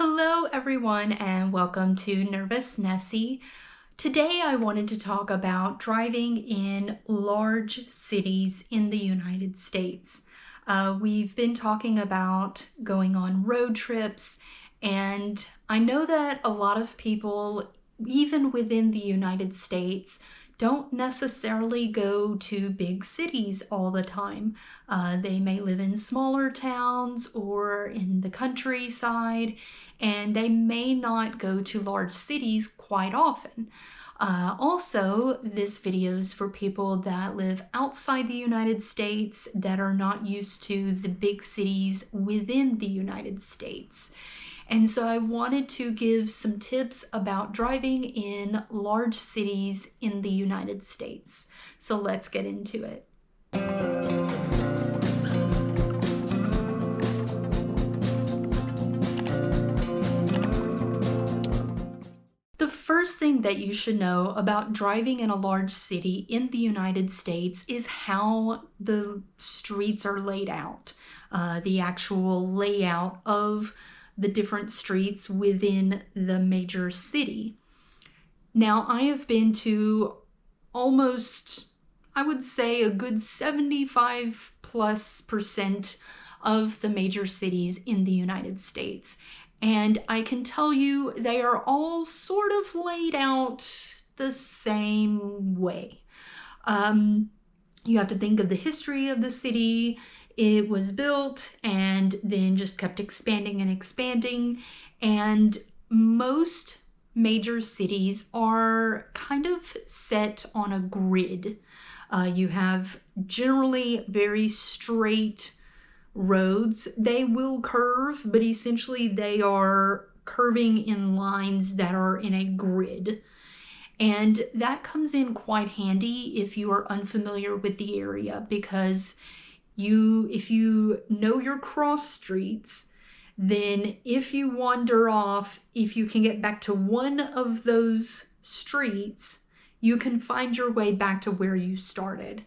Hello everyone and welcome to Nervous Nessie. Today I wanted to talk about driving in large cities in the United States. We've been talking about going on road trips, and I know that a lot of people, even within the United States, don't necessarily go to big cities all the time. They may live in smaller towns or in the countryside, and they may not go to large cities quite often. Also, this video is for people that live outside the United States that are not used to the big cities within the United States. And so I wanted to give some tips about driving in large cities in the United States. So let's get into it. The first thing that you should know about driving in a large city in the United States is how the streets are laid out, the actual layout of the different streets within the major city. Now, I have been to almost, I would say, a good 75+% of the major cities in the United States. And I can tell you they are all sort of laid out the same way. You have to think of the history of the city. It was built and then just kept expanding and expanding. And most major cities are kind of set on a grid. You have generally very straight roads. They will curve, but essentially they are curving in lines that are in a grid. And that comes in quite handy if you are unfamiliar with the area, because if you know your cross streets, then if you wander off, if you can get back to one of those streets, you can find your way back to where you started,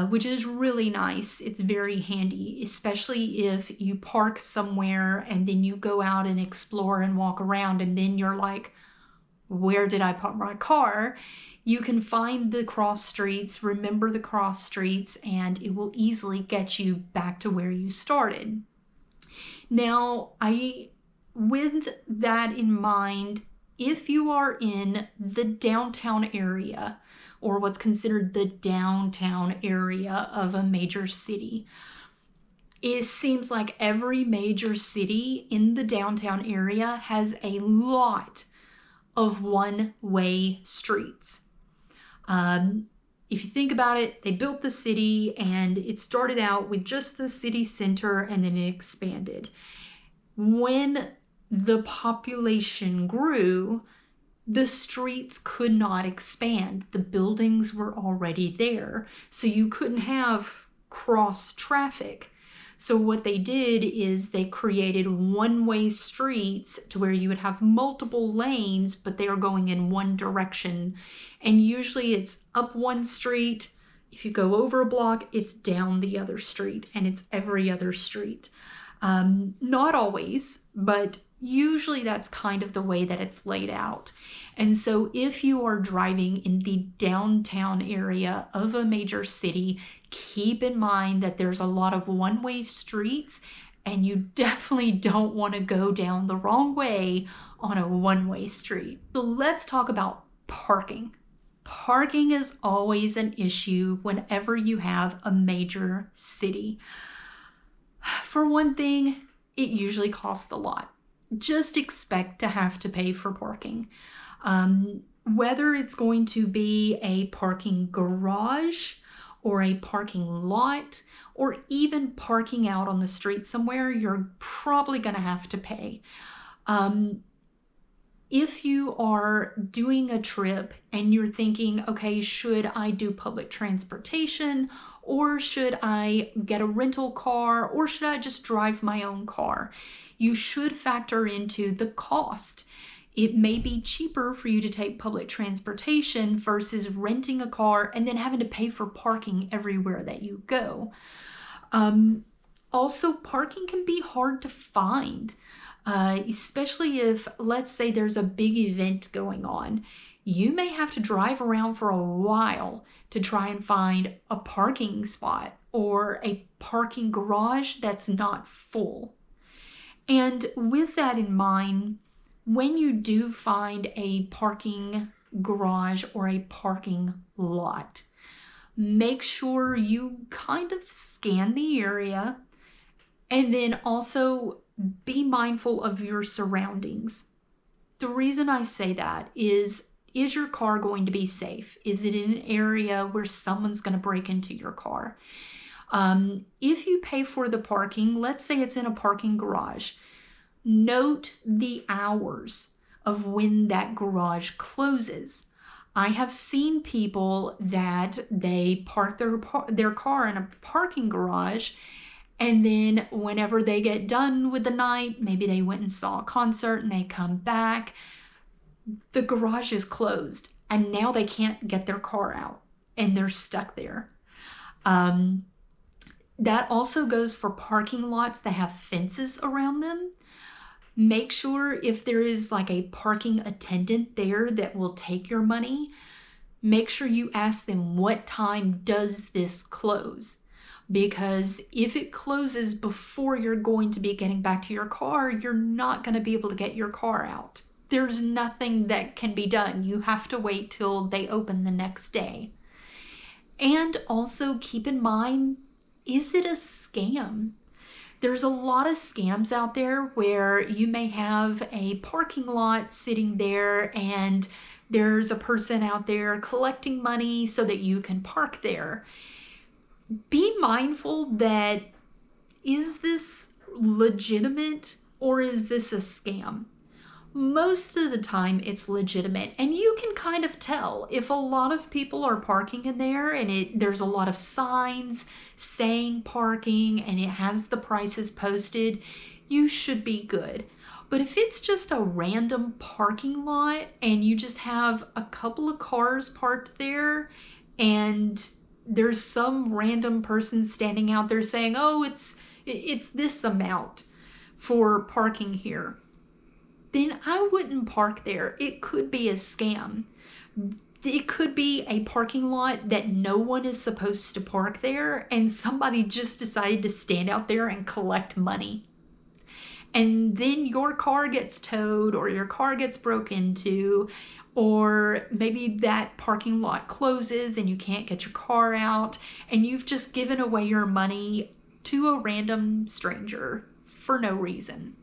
which is really nice. It's very handy, especially if you park somewhere and then you go out and explore and walk around, and then you're like, where did I park my car? You can find the cross streets, remember the cross streets, and it will easily get you back to where you started. Now, with that in mind, if you are in the downtown area, or what's considered the downtown area of a major city, it seems like every major city in the downtown area has a lot of one-way streets. If you think about it, they built the city and it started out with just the city center and then it expanded. When the population grew, the streets could not expand. The buildings were already there, so you couldn't have cross traffic. So what they did is they created one-way streets to where you would have multiple lanes, but they are going in one direction. And usually it's up one street. If you go over a block, it's down the other street, and it's every other street. Not always, but usually that's kind of the way that it's laid out. And so if you are driving in the downtown area of a major city, keep in mind that there's a lot of one-way streets, and you definitely don't want to go down the wrong way on a one-way street. So let's talk about parking. Parking is always an issue whenever you have a major city. For one thing, it usually costs a lot. Just expect to have to pay for parking. Whether it's going to be a parking garage or a parking lot, or even parking out on the street somewhere, you're probably going to have to pay. If you are doing a trip and you're thinking, okay, should I do public transportation, or should I get a rental car, or should I just drive my own car? You should factor into the cost. It may be cheaper for you to take public transportation versus renting a car and then having to pay for parking everywhere that you go. Also, parking can be hard to find. especially if, let's say, there's a big event going on. You may have to drive around for a while to try and find a parking spot or a parking garage that's not full. And with that in mind, when you do find a parking garage or a parking lot, make sure you kind of scan the area and then also be mindful of your surroundings. The reason I say that is your car going to be safe? Is it in an area where someone's going to break into your car? If you pay for the parking, let's say it's in a parking garage, note the hours of when that garage closes. I have seen people that they park their car in a parking garage, and then whenever they get done with the night, maybe they went and saw a concert and they come back, the garage is closed and now they can't get their car out and they're stuck there. That also goes for parking lots that have fences around them. Make sure if there is like a parking attendant there that will take your money, make sure you ask them, what time does this close? Because if it closes before you're going to be getting back to your car, you're not going to be able to get your car out. There's nothing that can be done. You have to wait till they open the next day. And also keep in mind, is it a scam? There's a lot of scams out there where you may have a parking lot sitting there and there's a person out there collecting money so that you can park there. Be mindful that, is this legitimate or is this a scam? Most of the time it's legitimate, and you can kind of tell if a lot of people are parking in there and there's a lot of signs saying parking and it has the prices posted, you should be good. But if it's just a random parking lot and you just have a couple of cars parked there and there's some random person standing out there saying, oh, it's this amount for parking here, then I wouldn't park there. It could be a scam. It could be a parking lot that no one is supposed to park there and somebody just decided to stand out there and collect money. And then your car gets towed or your car gets broke into, or maybe that parking lot closes and you can't get your car out and you've just given away your money to a random stranger for no reason.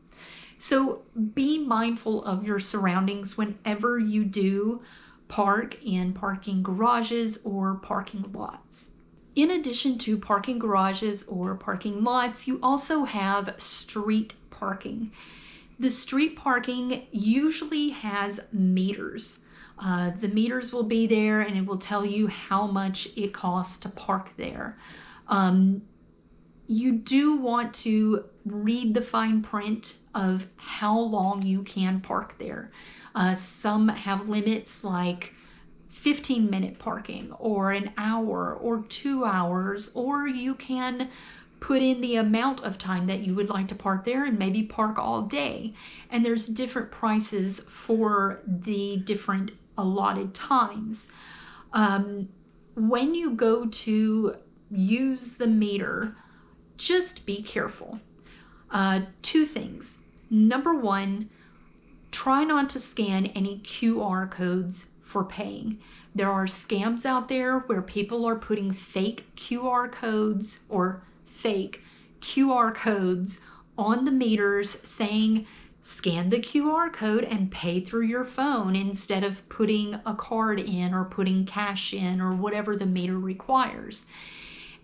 So be mindful of your surroundings whenever you do park in parking garages or parking lots. In addition to parking garages or parking lots, you also have street parking. The street parking usually has meters. The meters will be there and it will tell you how much it costs to park there. You do want to read the fine print of how long you can park there. Some have limits like 15-minute parking or an hour or 2 hours, or you can put in the amount of time that you would like to park there and maybe park all day. And there's different prices for the different allotted times. When you go to use the meter, just be careful. 2 things. Number 1, try not to scan any QR codes for paying. There are scams out there where people are putting fake QR codes or fake QR codes on the meters saying, scan the QR code and pay through your phone instead of putting a card in or putting cash in or whatever the meter requires.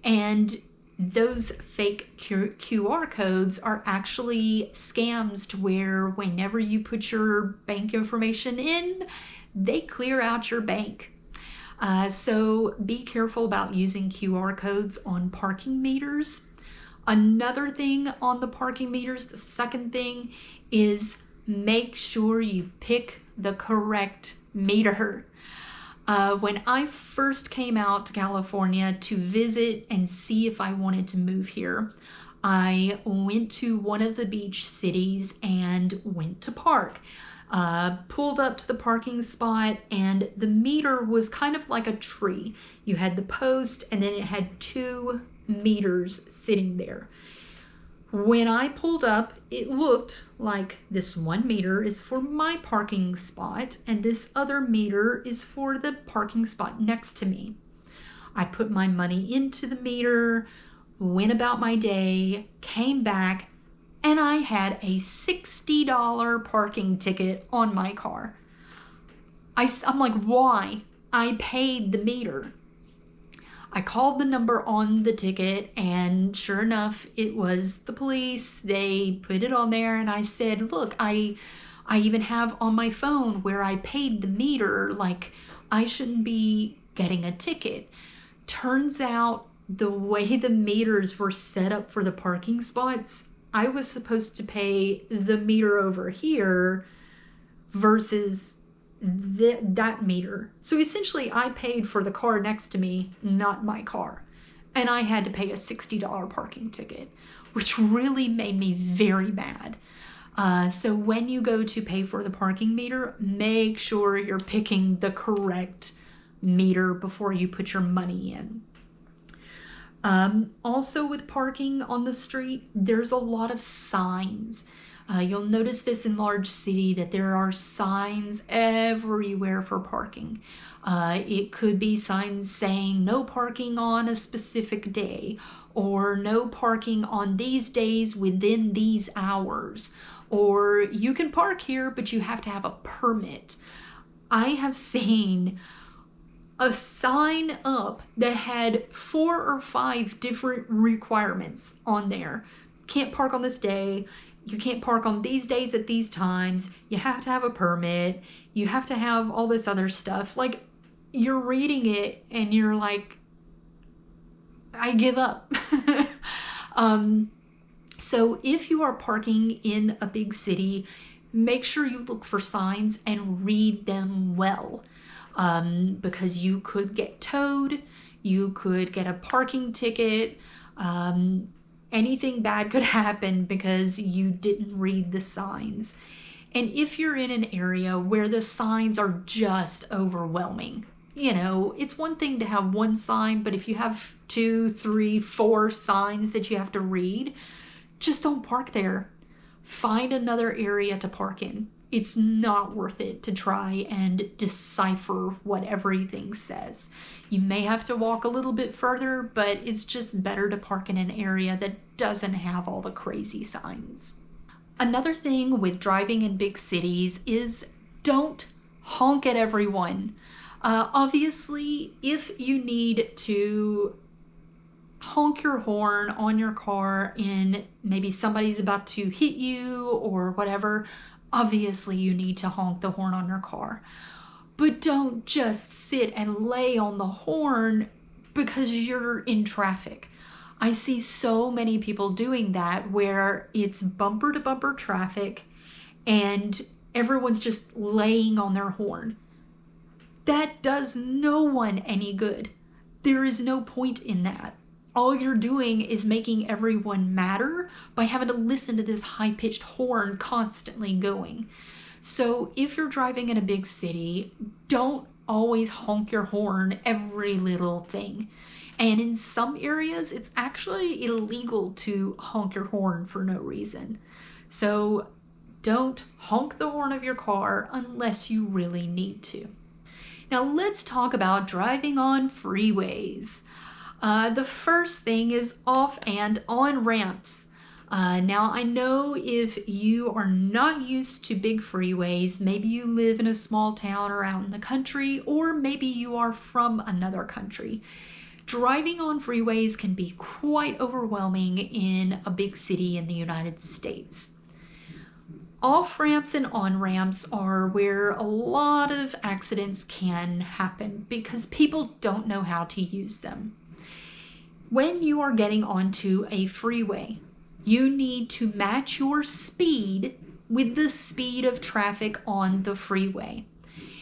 And those fake QR codes are actually scams to where whenever you put your bank information in, they clear out your bank. So be careful about using QR codes on parking meters. Another thing on the parking meters, the second thing, is make sure you pick the correct meter. When I first came out to California to visit and see if I wanted to move here, I went to one of the beach cities and went to park. Pulled up to the parking spot, and the meter was kind of like a tree. You had the post, and then it had 2 meters sitting there. When I pulled up, it looked like this 1 meter is for my parking spot, and this other meter is for the parking spot next to me. I put my money into the meter, went about my day, came back, and I had a $60 parking ticket on my car. I'm like, why? I paid the meter. I called the number on the ticket, and sure enough, it was the police. They put it on there, and I said, look, I even have on my phone where I paid the meter. Like, I shouldn't be getting a ticket. Turns out the way the meters were set up for the parking spots, I was supposed to pay the meter over here versus that meter. So essentially, I paid for the car next to me, not my car. And I had to pay a $60 parking ticket, which really made me very mad. So when you go to pay for the parking meter, make sure you're picking the correct meter before you put your money in. Also with parking on the street, there's a lot of signs. You'll notice this in large city that there are signs everywhere for parking. It could be signs saying no parking on a specific day, or no parking on these days within these hours, or you can park here but you have to have a permit. I have seen a sign up that had 4 or 5 different requirements on there. Can't park on this day. You can't park on these days at these times. You have to have a permit. You have to have all this other stuff. Like, you're reading it and you're like, I give up. So if you are parking in a big city, make sure you look for signs and read them well. Because you could get towed, you could get a parking ticket, anything bad could happen because you didn't read the signs. And if you're in an area where the signs are just overwhelming, it's one thing to have one sign, but if you have 2, 3, 4 signs that you have to read, just don't park there. Find another area to park in. It's not worth it to try and decipher what everything says. You may have to walk a little bit further, but it's just better to park in an area that doesn't have all the crazy signs. Another thing with driving in big cities is don't honk at everyone. Obviously, if you need to honk your horn on your car and maybe somebody's about to hit you or whatever, obviously you need to honk the horn on your car. But don't just sit and lay on the horn because you're in traffic. I see so many people doing that where it's bumper to bumper traffic and everyone's just laying on their horn. That does no one any good. There is no point in that. All you're doing is making everyone madder by having to listen to this high-pitched horn constantly going. So if you're driving in a big city, don't always honk your horn every little thing. And in some areas, it's actually illegal to honk your horn for no reason. So don't honk the horn of your car unless you really need to. Now let's talk about driving on freeways. The first thing is off and on ramps. Now I know if you are not used to big freeways, maybe you live in a small town or out in the country, or maybe you are from another country. Driving on freeways can be quite overwhelming in a big city in the United States. Off ramps and on ramps are where a lot of accidents can happen because people don't know how to use them. When you are getting onto a freeway, you need to match your speed with the speed of traffic on the freeway.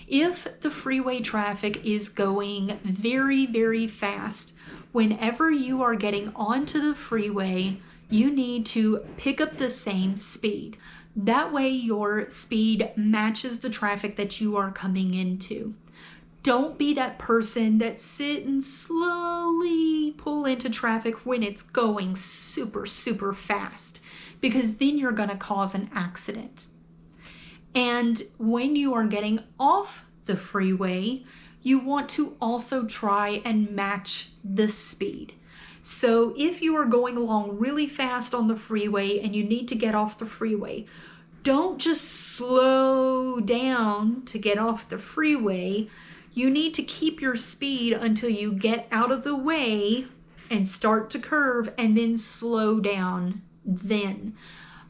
If the freeway traffic is going very, very fast, whenever you are getting onto the freeway, You need to pick up the same speed. That way your speed matches the traffic that you are coming into. Don't be that person that sit and slowly pull into traffic when it's going super, super fast, because then you're going to cause an accident. And when you are getting off the freeway, you want to also try and match the speed. So if you are going along really fast on the freeway and you need to get off the freeway, don't just slow down to get off the freeway. You need to keep your speed until you get out of the way and start to curve, and then slow down then.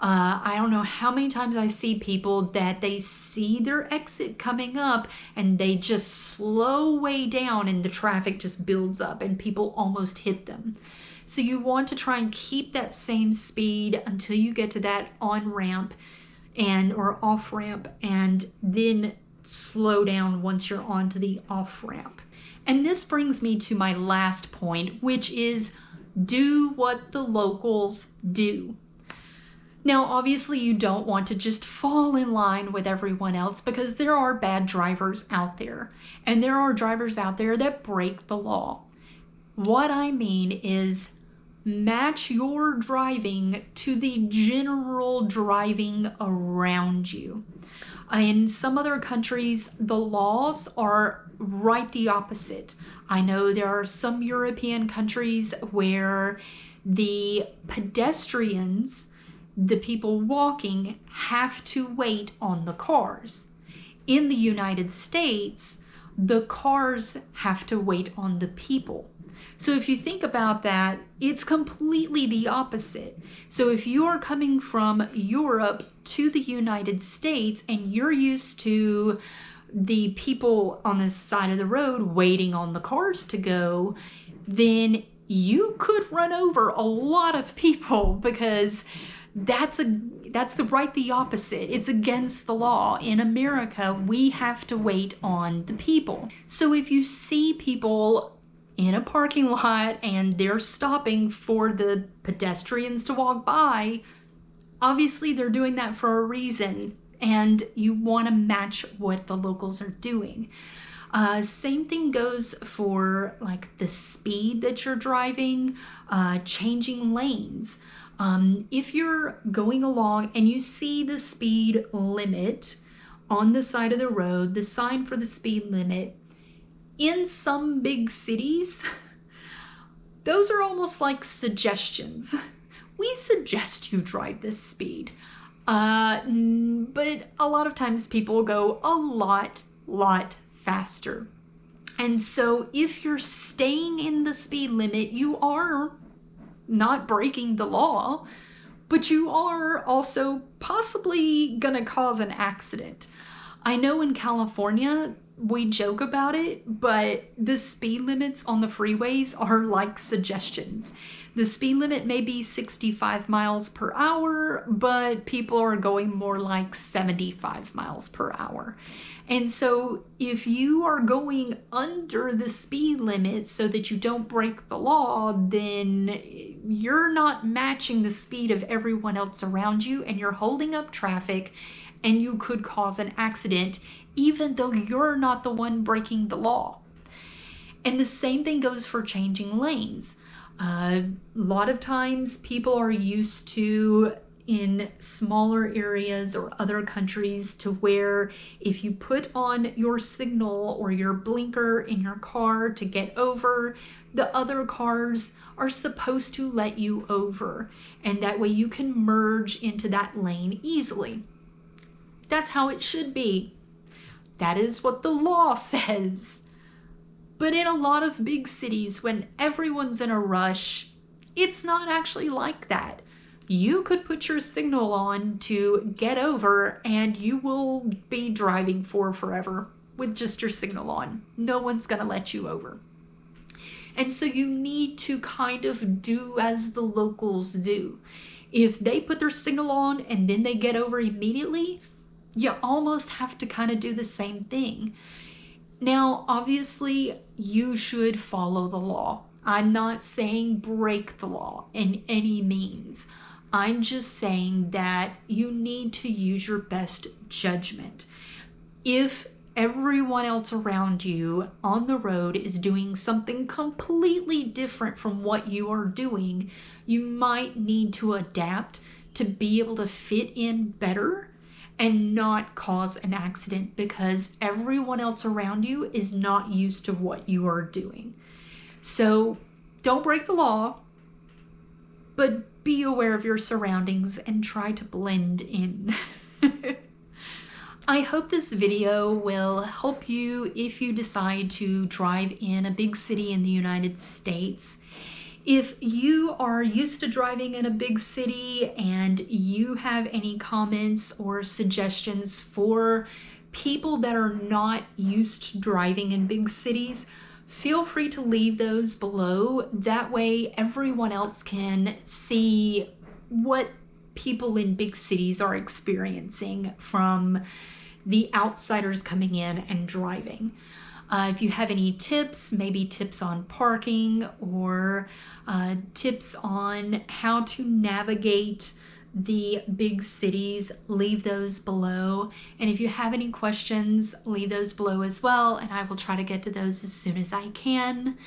I don't know how many times I see people that they see their exit coming up and they just slow way down and the traffic just builds up and people almost hit them. So you want to try and keep that same speed until you get to that on-ramp or off-ramp, and then slow down once you're onto the off-ramp. And this brings me to my last point, which is do what the locals do. Now, obviously, you don't want to just fall in line with everyone else, because there are bad drivers out there, and there are drivers out there that break the law. What I mean is match your driving to the general driving around you. In some other countries, the laws are right the opposite. I know there are some European countries where the pedestrians, the people walking, have to wait on the cars. In the United States, the cars have to wait on the people. So if you think about that, it's completely the opposite. So if you are coming from Europe to the United States and you're used to the people on the side of the road waiting on the cars to go, then you could run over a lot of people, because that's the opposite. It's against the law. In America, we have to wait on the people. So if you see people in a parking lot and they're stopping for the pedestrians to walk by, obviously they're doing that for a reason, and you want to match what the locals are doing. Same thing goes for like the speed that you're driving, changing lanes. If you're going along and you see the speed limit on the side of the road, the sign for the speed limit, in some big cities, those are almost like suggestions. We suggest you drive this speed. But a lot of times people go a lot faster. And so if you're staying in the speed limit, you are not breaking the law, but you are also possibly gonna cause an accident. I know in California, we joke about it, but the speed limits on the freeways are like suggestions. The speed limit may be 65 miles per hour, but people are going more like 75 miles per hour. And so if you are going under the speed limit so that you don't break the law, then you're not matching the speed of everyone else around you, and you're holding up traffic, and you could cause an accident even though you're not the one breaking the law. And the same thing goes for changing lanes. A lot of times people are used to, in smaller areas or other countries, to where if you put on your signal or your blinker in your car to get over, the other cars are supposed to let you over, and that way you can merge into that lane easily. That's how it should be. That is what the law says. But in a lot of big cities, when everyone's in a rush, it's not actually like that. You could put your signal on to get over, and you will be driving for forever with just your signal on. No one's gonna let you over. And so you need to kind of do as the locals do. If they put their signal on and then they get over immediately, you almost have to kind of do the same thing. Now, obviously, you should follow the law. I'm not saying break the law in any means. I'm just saying that you need to use your best judgment. If everyone else around you on the road is doing something completely different from what you are doing, you might need to adapt to be able to fit in better and not cause an accident because everyone else around you is not used to what you are doing. So don't break the law, but be aware of your surroundings and try to blend in. I hope this video will help you if you decide to drive in a big city in the United States. If you are used to driving in a big city and you have any comments or suggestions for people that are not used to driving in big cities, feel free to leave those below. That way everyone else can see what people in big cities are experiencing from the outsiders coming in and driving. If you have any tips, maybe tips on parking or tips on how to navigate the big cities, leave those below. And if you have any questions, leave those below as well, and I will try to get to those as soon as I can.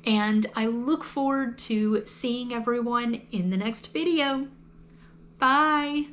And I look forward to seeing everyone in the next video. Bye!